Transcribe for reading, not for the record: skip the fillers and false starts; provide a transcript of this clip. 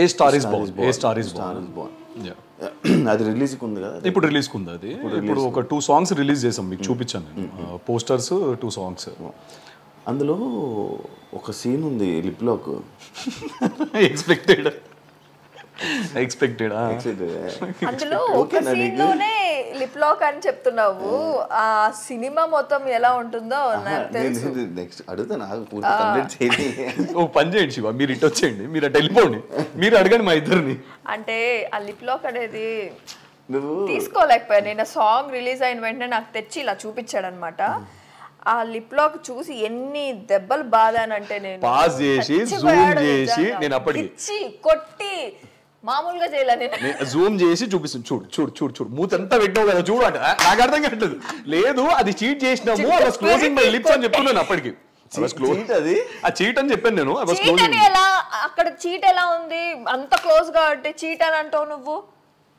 A star is Born, A star is Born. అది రిలీజ్కి ఉంది కదా, ఇప్పుడు రిలీజ్కి ఉంది అది. ఇప్పుడు ఒక 2 songs రిలీజ్ చేసాం, మీకు చూపించాను నేను పోస్టర్స్, 2 songs. అందులో ఒక సీన్ ఉంది లిప్లాక్. ఎక్స్పెక్టెడ్ అందులో ఒక సీన్ లోనే లిప్ లాక్ అని చెప్తున్నావు. ఆ సినిమా మొత్తం ఎలా ఉంటుందో నాకు తెలుసు. నెక్స్ట్ అడుగుతా, నాకు పూర్తి కంప్లీట్ చేయండి. ఓ పని చేయండి శివ, మీరు ఇటు వచ్చేయండి, మీరు అటు వెళ్ళిపోండి, మీరు అడగండి మా ఇద్దరిని. అంటే ఆ లిప్ లాక్ అనేది తీసుకోలేకపోయా నేను. సాంగ్ రిలీజ్ అయిన వెంటనే నాకు తెచ్చి ఇలా చూపించాడు అనమాట. ఆ లిప్ లాక్ చూసి ఎన్ని దెబ్బలు బాధానంటే నేను పాస్ చేసి జూమ్ చేసి నేను అప్పటికి కొట్టి మామూలుగా చేయాలి, నేను జూమ్ చేసి చూపిస్తుంది. చూడు చూడు చూడు చూడు, మూతంతా పెట్టావు కదా చూడు అంటే నాకు అర్థం కావట్లేదు. లేదు అది చీట్ చేసినాము, క్లోజింగ్ మై లిప్స్ అని చెప్తున్నాను అప్పటికి. ఆ చీట్ అని చెప్పాను నేను. అక్కడ చీట్ ఎలా ఉంది, అంత క్లోజ్ గా అంటే చీట్ అని అంటావు నువ్వు.